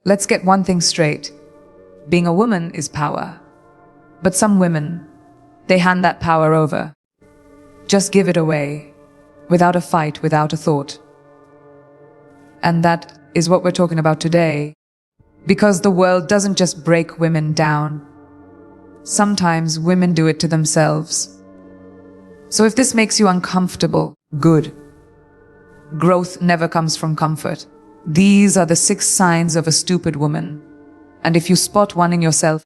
Let's get one thing straight. Being a woman is power. But some women, they hand that power over. Just give it away, without a fight, without a thought. And that is what we're talking about today. Because the world doesn't just break women down. Sometimes women do it to themselves. So if this makes you uncomfortable, good. Growth never comes from comfort. These are the 6 signs of a stupid woman. And if you spot one in yourself,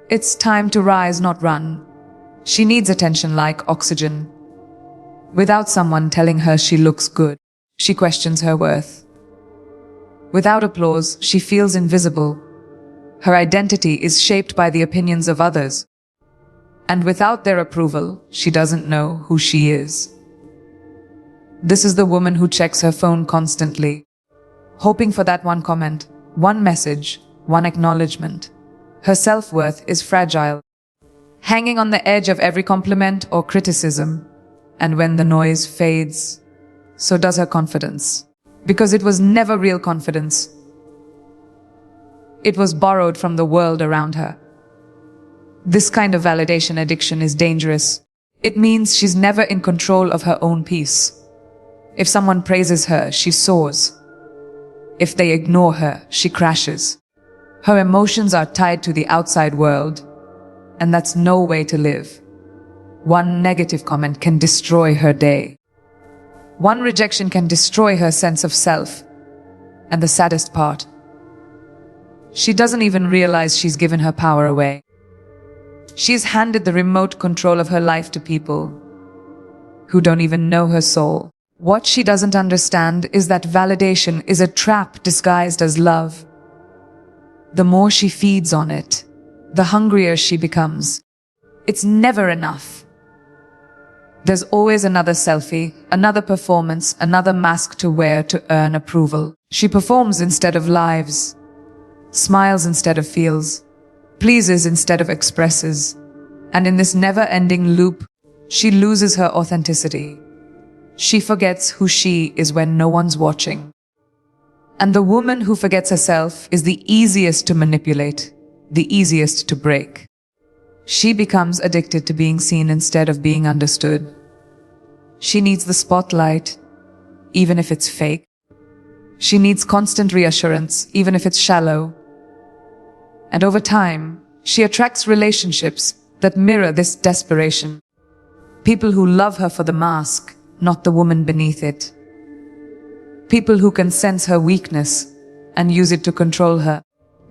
it's time to rise, not run. She needs attention like oxygen. Without someone telling her she looks good, she questions her worth. Without applause, she feels invisible. Her identity is shaped by the opinions of others. And without their approval, she doesn't know who she is. This is the woman who checks her phone constantly, hoping for that one comment, one message, one acknowledgement. Her self-worth is fragile, hanging on the edge of every compliment or criticism. And when the noise fades, so does her confidence. Because it was never real confidence. It was borrowed from the world around her. This kind of validation addiction is dangerous. It means she's never in control of her own peace. If someone praises her, she soars. If they ignore her, she crashes. Her emotions are tied to the outside world, and that's no way to live. One negative comment can destroy her day. One rejection can destroy her sense of self. And the saddest part, she doesn't even realize she's given her power away. She's handed the remote control of her life to people who don't even know her soul. What she doesn't understand is that validation is a trap disguised as love. The more she feeds on it, the hungrier she becomes. It's never enough. There's always another selfie, another performance, another mask to wear to earn approval. She performs instead of lives, smiles instead of feels, pleases instead of expresses. And in this never-ending loop, she loses her authenticity. She forgets who she is when no one's watching. And the woman who forgets herself is the easiest to manipulate, the easiest to break. She becomes addicted to being seen instead of being understood. She needs the spotlight, even if it's fake. She needs constant reassurance, even if it's shallow. And over time, she attracts relationships that mirror this desperation. People who love her for the mask, not the woman beneath it. People who can sense her weakness and use it to control her.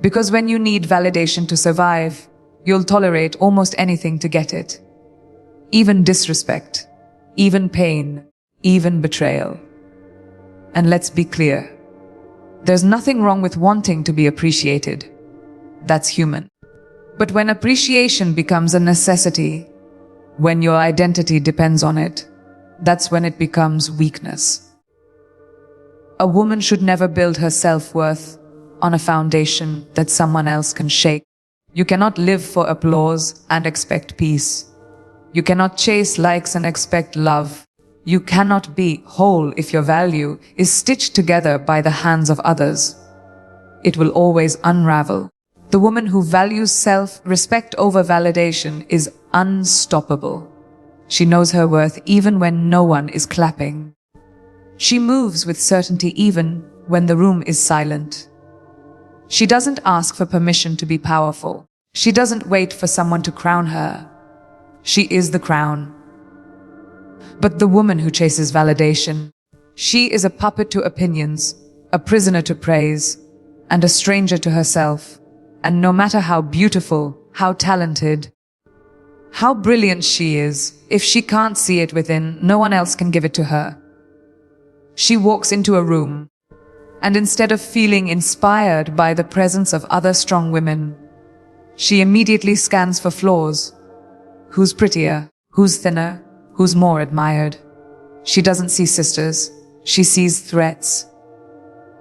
Because when you need validation to survive, you'll tolerate almost anything to get it. Even disrespect, even pain, even betrayal. And let's be clear, there's nothing wrong with wanting to be appreciated. That's human. But when appreciation becomes a necessity, when your identity depends on it, that's when it becomes weakness. A woman should never build her self-worth on a foundation that someone else can shake. You cannot live for applause and expect peace. You cannot chase likes and expect love. You cannot be whole if your value is stitched together by the hands of others. It will always unravel. The woman who values self-respect over validation is unstoppable. She knows her worth even when no one is clapping. She moves with certainty even when the room is silent. She doesn't ask for permission to be powerful. She doesn't wait for someone to crown her. She is the crown. But the woman who chases validation, she is a puppet to opinions, a prisoner to praise, and a stranger to herself. And no matter how beautiful, how talented, how brilliant she is, if she can't see it within, no one else can give it to her. She walks into a room, and instead of feeling inspired by the presence of other strong women, she immediately scans for flaws. Who's prettier? Who's thinner? Who's more admired? She doesn't see sisters. She sees threats.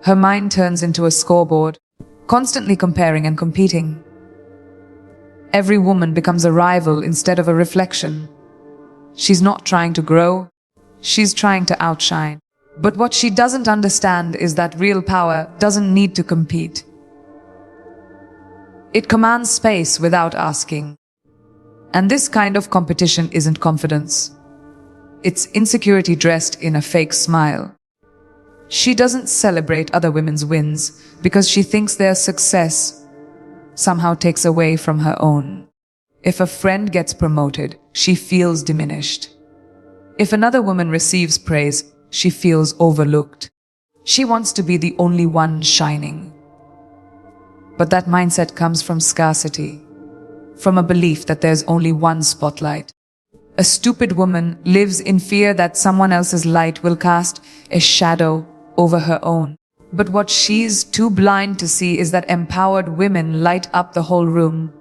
Her mind turns into a scoreboard, constantly comparing and competing. Every woman becomes a rival instead of a reflection. She's not trying to grow. She's trying to outshine. But what she doesn't understand is that real power doesn't need to compete. It commands space without asking. And this kind of competition isn't confidence. It's insecurity dressed in a fake smile. She doesn't celebrate other women's wins because she thinks their success somehow takes away from her own. If a friend gets promoted, she feels diminished. If another woman receives praise, she feels overlooked. She wants to be the only one shining. But that mindset comes from scarcity, from a belief that there's only one spotlight. A stupid woman lives in fear that someone else's light will cast a shadow over her own. But what she's too blind to see is that empowered women light up the whole room,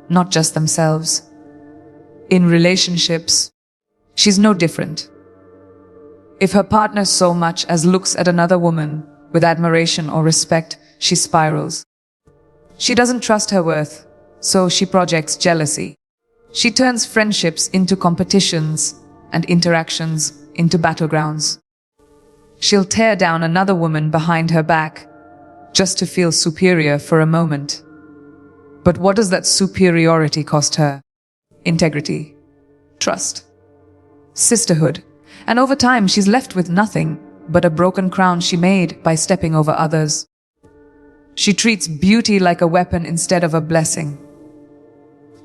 not just themselves. In relationships, she's no different. If her partner so much as looks at another woman with admiration or respect, she spirals. She doesn't trust her worth, so she projects jealousy. She turns friendships into competitions and interactions into battlegrounds. She'll tear down another woman behind her back just to feel superior for a moment. But what does that superiority cost her? Integrity, trust, sisterhood. And over time, she's left with nothing but a broken crown she made by stepping over others. She treats beauty like a weapon instead of a blessing.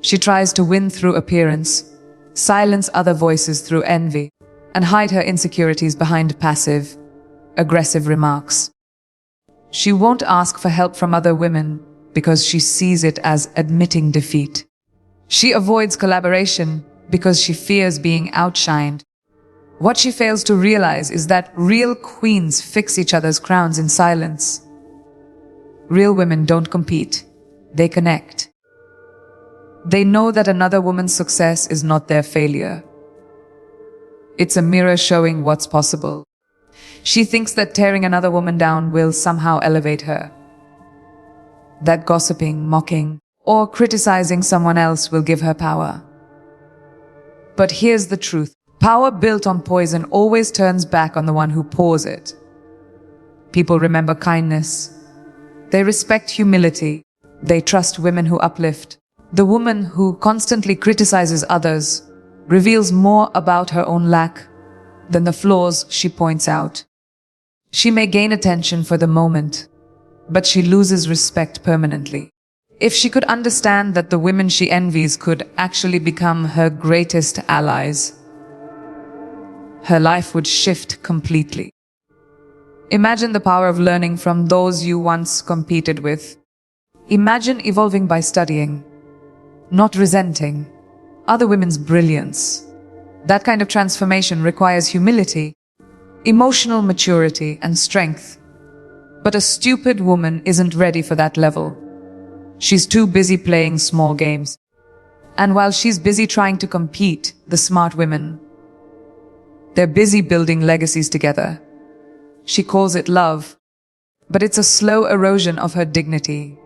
She tries to win through appearance, silence other voices through envy, and hide her insecurities behind passive, aggressive remarks. She won't ask for help from other women because she sees it as admitting defeat. She avoids collaboration because she fears being outshined. What she fails to realize is that real queens fix each other's crowns in silence. Real women don't compete, they connect. They know that another woman's success is not their failure. It's a mirror showing what's possible. She thinks that tearing another woman down will somehow elevate her. That gossiping, mocking, or criticizing someone else will give her power. But here's the truth. Power built on poison always turns back on the one who pours it. People remember kindness. They respect humility. They trust women who uplift. The woman who constantly criticizes others reveals more about her own lack than the flaws she points out. She may gain attention for the moment, but she loses respect permanently. If she could understand that the women she envies could actually become her greatest allies, her life would shift completely. Imagine the power of learning from those you once competed with. Imagine evolving by studying, not resenting other women's brilliance. That kind of transformation requires humility, emotional maturity, and strength. But a stupid woman isn't ready for that level. She's too busy playing small games. And while she's busy trying to compete, the smart women, they're busy building legacies together. She calls it love, but it's a slow erosion of her dignity.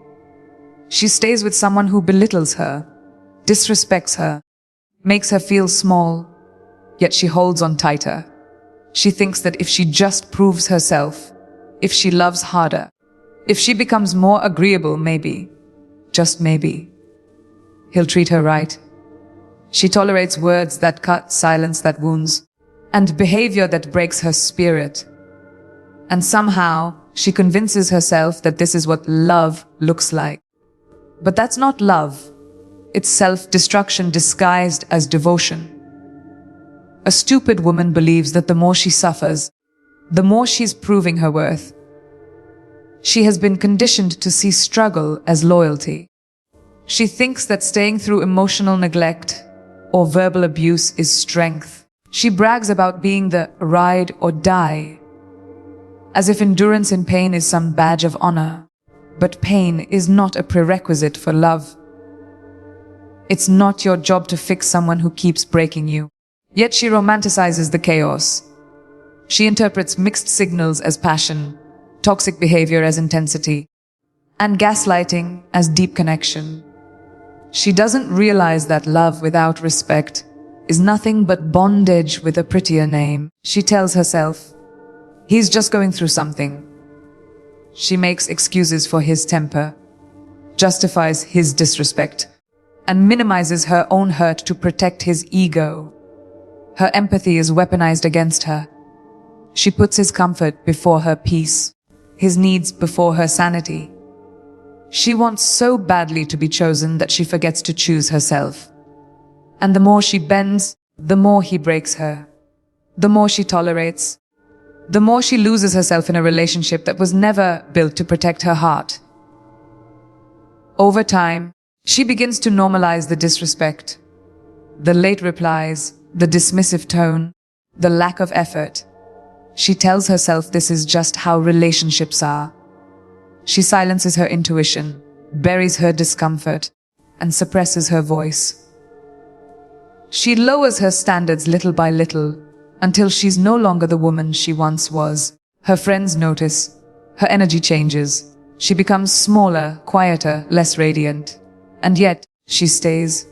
She stays with someone who belittles her, disrespects her, makes her feel small, yet she holds on tighter. She thinks that if she just proves herself, if she loves harder, if she becomes more agreeable, maybe, just maybe, he'll treat her right. She tolerates words that cut, silence that wounds, and behavior that breaks her spirit. And somehow, she convinces herself that this is what love looks like. But that's not love. It's self-destruction disguised as devotion. A stupid woman believes that the more she suffers, the more she's proving her worth. She has been conditioned to see struggle as loyalty. She thinks that staying through emotional neglect or verbal abuse is strength. She brags about being the ride or die, as if endurance in pain is some badge of honor. But pain is not a prerequisite for love. It's not your job to fix someone who keeps breaking you. Yet she romanticizes the chaos. She interprets mixed signals as passion, toxic behavior as intensity, and gaslighting as deep connection. She doesn't realize that love without respect is nothing but bondage with a prettier name. She tells herself, he's just going through something. She makes excuses for his temper, justifies his disrespect, and minimizes her own hurt to protect his ego. Her empathy is weaponized against her. She puts his comfort before her peace, his needs before her sanity. She wants so badly to be chosen that she forgets to choose herself. And the more she bends, the more he breaks her. The more she tolerates, the more she loses herself in a relationship that was never built to protect her heart. Over time, she begins to normalize the disrespect, the late replies, the dismissive tone, the lack of effort. She tells herself this is just how relationships are. She silences her intuition, buries her discomfort, and suppresses her voice. She lowers her standards little by little, until she's no longer the woman she once was. Her friends notice. Her energy changes. She becomes smaller, quieter, less radiant. And yet, she stays,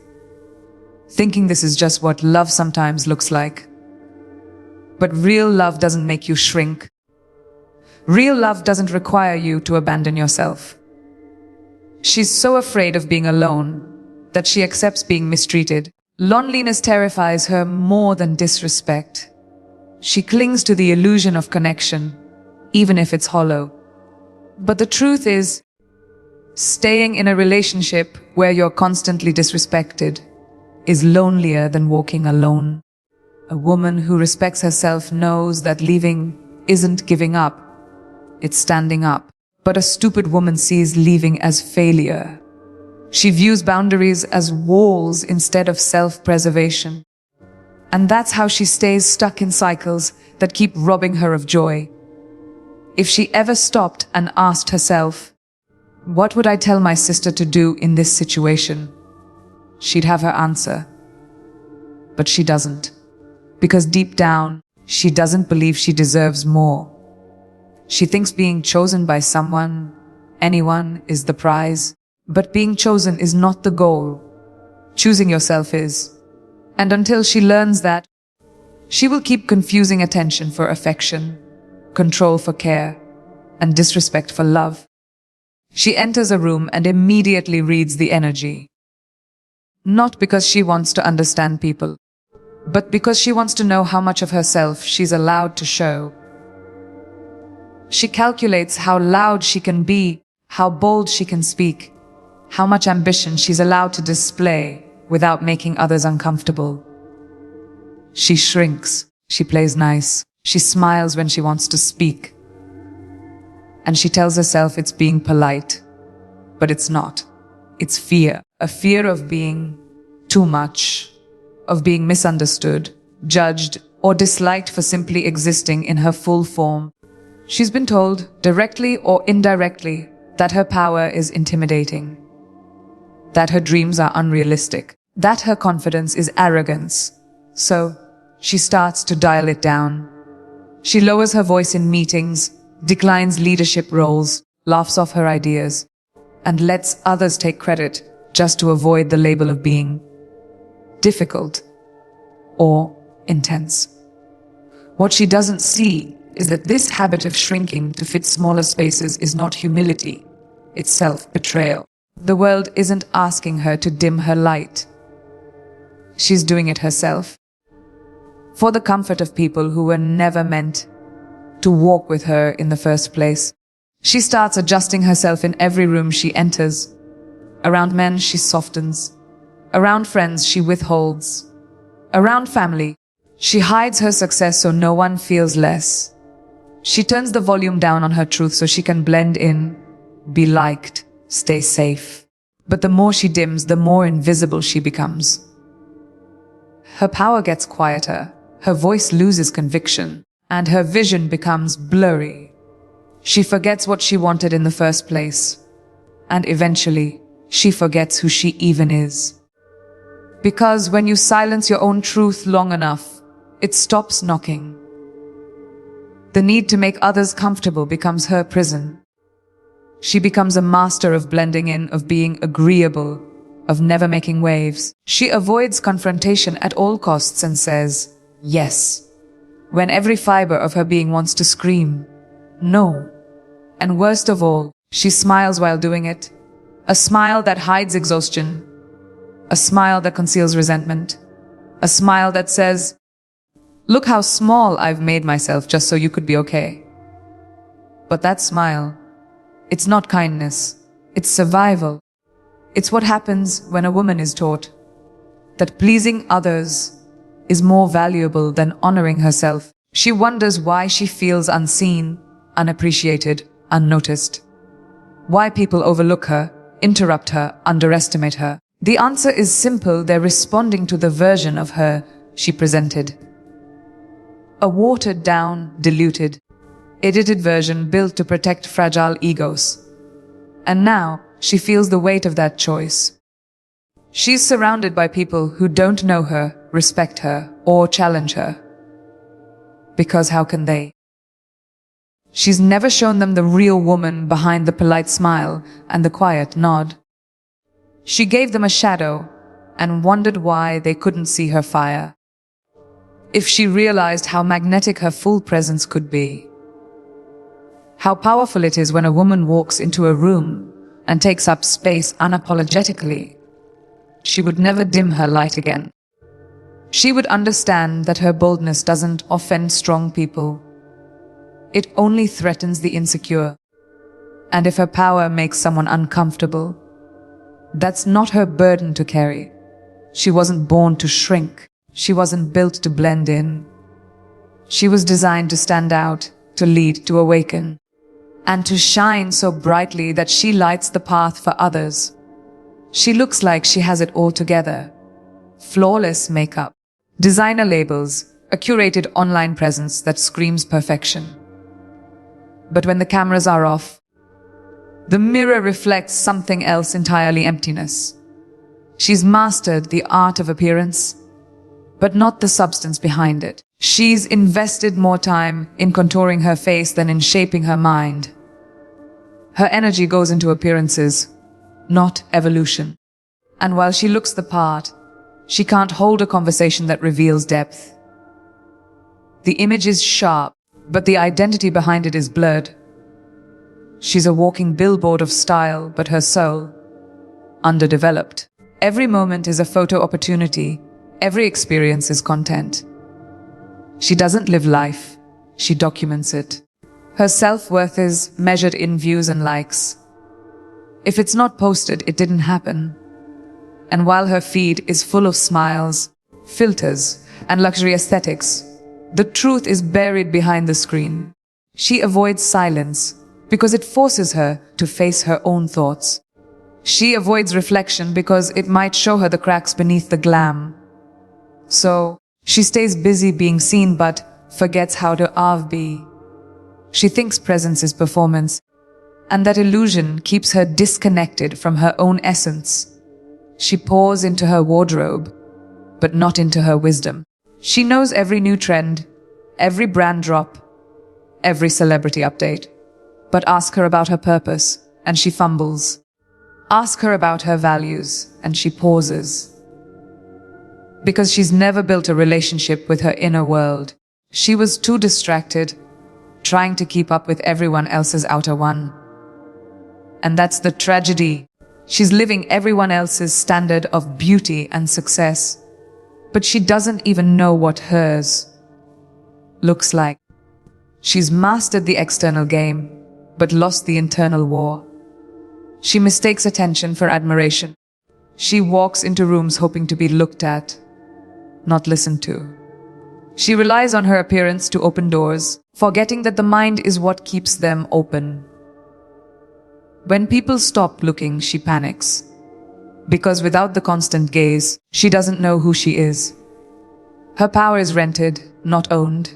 thinking this is just what love sometimes looks like. But real love doesn't make you shrink. Real love doesn't require you to abandon yourself. She's so afraid of being alone that she accepts being mistreated. Loneliness terrifies her more than disrespect. She clings to the illusion of connection, even if it's hollow. But the truth is, staying in a relationship where you're constantly disrespected is lonelier than walking alone. A woman who respects herself knows that leaving isn't giving up, it's standing up. But a stupid woman sees leaving as failure. She views boundaries as walls instead of self-preservation. And that's how she stays stuck in cycles that keep robbing her of joy. If she ever stopped and asked herself, "What would I tell my sister to do in this situation?" she'd have her answer. But she doesn't. Because deep down, she doesn't believe she deserves more. She thinks being chosen by someone, anyone, is the prize. But being chosen is not the goal. Choosing yourself is. And until she learns that, she will keep confusing attention for affection, control for care, and disrespect for love. She enters a room and immediately reads the energy. Not because she wants to understand people, but because she wants to know how much of herself she's allowed to show. She calculates how loud she can be, how bold she can speak, how much ambition she's allowed to display without making others uncomfortable. She shrinks, she plays nice, she smiles when she wants to speak. And she tells herself it's being polite, but it's not. It's fear, a fear of being too much, of being misunderstood, judged, or disliked for simply existing in her full form. She's been told, directly or indirectly, that her power is intimidating, that her dreams are unrealistic, that her confidence is arrogance. So, she starts to dial it down. She lowers her voice in meetings, declines leadership roles, laughs off her ideas, and lets others take credit just to avoid the label of being difficult or intense. What she doesn't see is that this habit of shrinking to fit smaller spaces is not humility, it's self-betrayal. The world isn't asking her to dim her light. She's doing it herself. For the comfort of people who were never meant to walk with her in the first place. She starts adjusting herself in every room she enters. Around men, she softens. Around friends, she withholds. Around family, she hides her success so no one feels less. She turns the volume down on her truth so she can blend in, be liked, stay safe. But the more she dims, the more invisible she becomes. Her power gets quieter, her voice loses conviction, and her vision becomes blurry. She forgets what she wanted in the first place, and eventually, she forgets who she even is. Because when you silence your own truth long enough, it stops knocking. The need to make others comfortable becomes her prison. She becomes a master of blending in, of being agreeable, of never making waves. She avoids confrontation at all costs and says, yes, when every fiber of her being wants to scream, no. And worst of all, she smiles while doing it, A smile that hides exhaustion. A smile that conceals resentment. A smile that says, "Look how small I've made myself just so you could be okay." But that smile, it's not kindness, it's survival. It's what happens when a woman is taught that pleasing others is more valuable than honoring herself. She wonders why she feels unseen, unappreciated, unnoticed. Why people overlook her, interrupt her, underestimate her. The answer is simple: they're responding to the version of her she presented. A watered down, diluted, edited version built to protect fragile egos. And now she feels the weight of that choice. She's surrounded by people who don't know her, respect her, or challenge her. Because how can they? She's never shown them the real woman behind the polite smile and the quiet nod. She gave them a shadow and wondered why they couldn't see her fire. If she realized how magnetic her full presence could be. How powerful it is when a woman walks into a room and takes up space unapologetically, she would never dim her light again. She would understand that her boldness doesn't offend strong people. It only threatens the insecure. And if her power makes someone uncomfortable, that's not her burden to carry. She wasn't born to shrink. She wasn't built to blend in. She was designed to stand out, to lead, to awaken, and to shine so brightly that she lights the path for others. She looks like she has it all together. Flawless makeup, designer labels, a curated online presence that screams perfection. But when the cameras are off, the mirror reflects something else entirely: emptiness. She's mastered the art of appearance, but not the substance behind it. She's invested more time in contouring her face than in shaping her mind. Her energy goes into appearances, not evolution. And while she looks the part, she can't hold a conversation that reveals depth. The image is sharp, but the identity behind it is blurred. She's a walking billboard of style, but her soul, underdeveloped. Every moment is a photo opportunity. Every experience is content. She doesn't live life, she documents it. Her self-worth is measured in views and likes. If it's not posted, it didn't happen. And while her feed is full of smiles, filters, and luxury aesthetics, the truth is buried behind the screen. She avoids silence because it forces her to face her own thoughts. She avoids reflection because it might show her the cracks beneath the glam. So, she stays busy being seen but forgets how to be. She thinks presence is performance, and that illusion keeps her disconnected from her own essence. She pours into her wardrobe, but not into her wisdom. She knows every new trend, every brand drop, every celebrity update. But ask her about her purpose, and she fumbles. Ask her about her values, and she pauses. Because she's never built a relationship with her inner world. She was too distracted, trying to keep up with everyone else's outer one. And that's the tragedy. She's living everyone else's standard of beauty and success, but she doesn't even know what hers looks like. She's mastered the external game, but lost the internal war. She mistakes attention for admiration. She walks into rooms hoping to be looked at, not listened to. She relies on her appearance to open doors, forgetting that the mind is what keeps them open. When people stop looking, she panics. Because without the constant gaze, she doesn't know who she is. Her power is rented, not owned.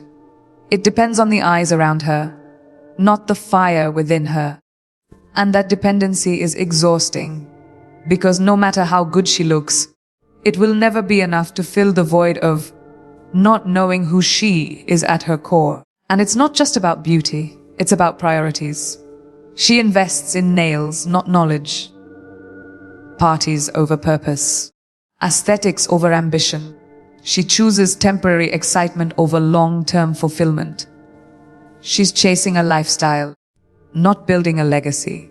It depends on the eyes around her, not the fire within her. And that dependency is exhausting, because no matter how good she looks, it will never be enough to fill the void of not knowing who she is at her core. And it's not just about beauty, it's about priorities. She invests in nails, not knowledge. Parties over purpose. Aesthetics over ambition. She chooses temporary excitement over long-term fulfillment. She's chasing a lifestyle, not building a legacy.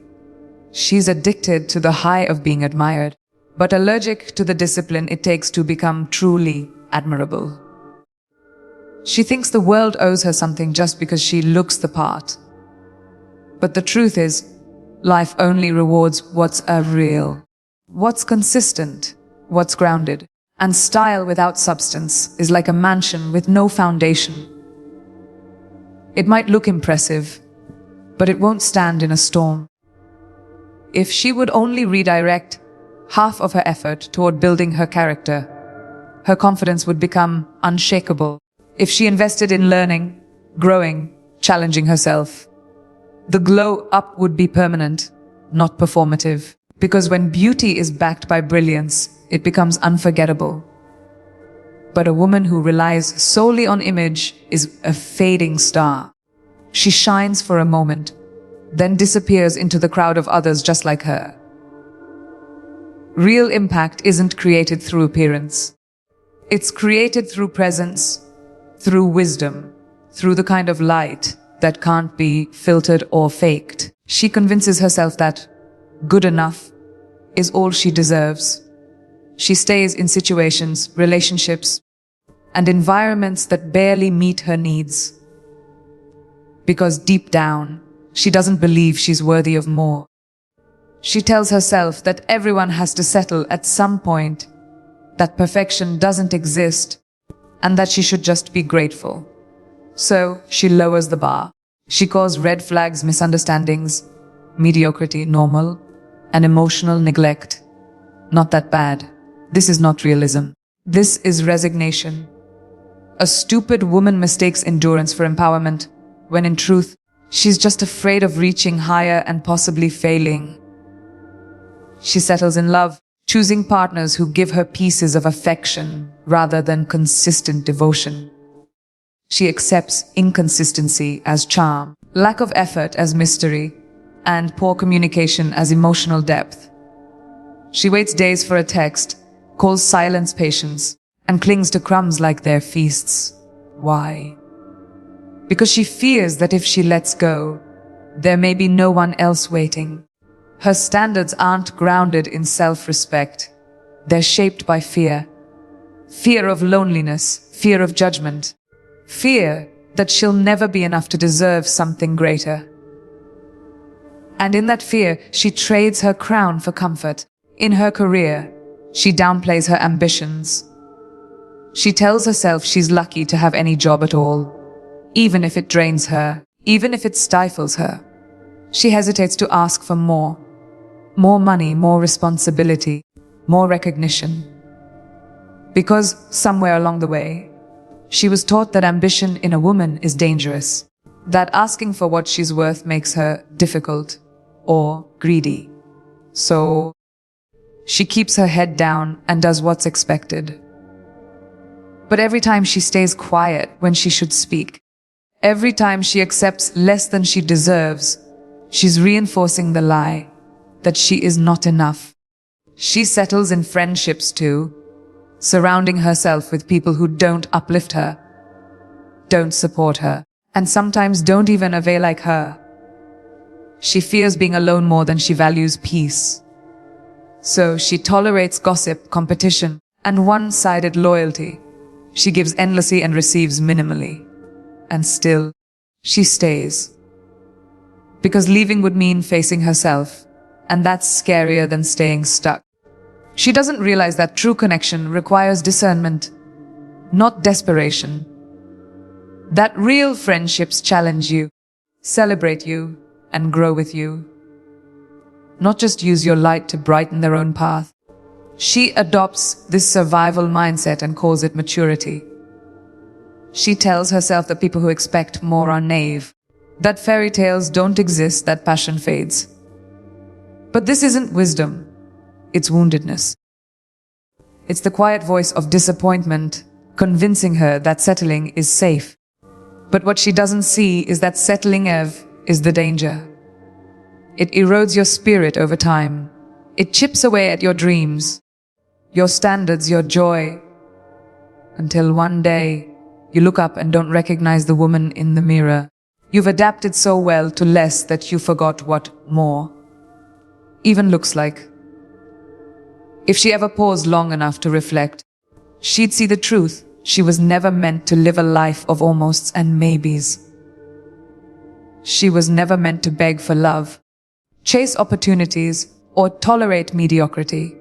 She's addicted to the high of being admired, but allergic to the discipline it takes to become truly admirable. She thinks the world owes her something just because she looks the part. But the truth is, life only rewards what's real, what's consistent, what's grounded. And style without substance is like a mansion with no foundation. It might look impressive, but it won't stand in a storm. If she would only redirect half of her effort toward building her character, her confidence would become unshakable. If she invested in learning, growing, challenging herself, the glow up would be permanent, not performative. Because when beauty is backed by brilliance, it becomes unforgettable. But a woman who relies solely on image is a fading star. She shines for a moment, then disappears into the crowd of others just like her. Real impact isn't created through appearance. It's created through presence, through wisdom, through the kind of light that can't be filtered or faked. She convinces herself that good enough is all she deserves. She stays in situations, relationships, and environments that barely meet her needs. Because deep down, she doesn't believe she's worthy of more. She tells herself that everyone has to settle at some point, that perfection doesn't exist, and that she should just be grateful. So she lowers the bar. She calls red flags misunderstandings, mediocrity normal, and emotional neglect not that bad. This is not realism. This is resignation. A stupid woman mistakes endurance for empowerment, when in truth, she's just afraid of reaching higher and possibly failing. She settles in love, choosing partners who give her pieces of affection rather than consistent devotion. She accepts inconsistency as charm, lack of effort as mystery, and poor communication as emotional depth. She waits days for a text, calls silence patience, and clings to crumbs like their feasts. Why? Because she fears that if she lets go, there may be no one else waiting. Her standards aren't grounded in self-respect. They're shaped by fear. Fear of loneliness, fear of judgment, fear that she'll never be enough to deserve something greater. And in that fear, she trades her crown for comfort. In her career, she downplays her ambitions. She tells herself she's lucky to have any job at all, even if it drains her, even if it stifles her. She hesitates to ask for more. More money, more responsibility, more recognition. Because somewhere along the way, she was taught that ambition in a woman is dangerous, that asking for what she's worth makes her difficult or greedy. So she keeps her head down and does what's expected. But every time she stays quiet when she should speak, every time she accepts less than she deserves, she's reinforcing the lie that she is not enough. She settles in friendships too, surrounding herself with people who don't uplift her, don't support her, and sometimes don't even avail like her. She fears being alone more than she values peace. So she tolerates gossip, competition, and one-sided loyalty. She gives endlessly and receives minimally. And still, she stays. Because leaving would mean facing herself, and that's scarier than staying stuck. She doesn't realize that true connection requires discernment, not desperation. That real friendships challenge you, celebrate you, and grow with you. Not just use your light to brighten their own path. She adopts this survival mindset and calls it maturity. She tells herself that people who expect more are naive, that fairy tales don't exist, that passion fades. But this isn't wisdom, it's woundedness. It's the quiet voice of disappointment, convincing her that settling is safe. But what she doesn't see is that settling is the danger. It erodes your spirit over time. It chips away at your dreams, your standards, your joy, until one day you look up and don't recognize the woman in the mirror. You've adapted so well to less that you forgot what more. even looks like. If she ever paused long enough to reflect, she'd see the truth. She was never meant to live a life of almosts and maybes. She was never meant to beg for love, chase opportunities, or tolerate mediocrity.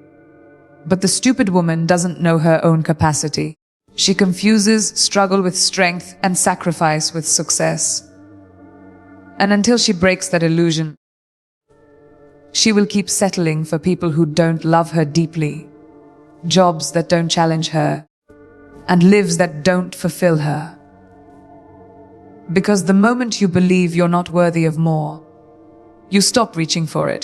But the stupid woman doesn't know her own capacity. She confuses struggle with strength and sacrifice with success. And until she breaks that illusion, she will keep settling for people who don't love her deeply, jobs that don't challenge her, and lives that don't fulfill her. Because the moment you believe you're not worthy of more, you stop reaching for it.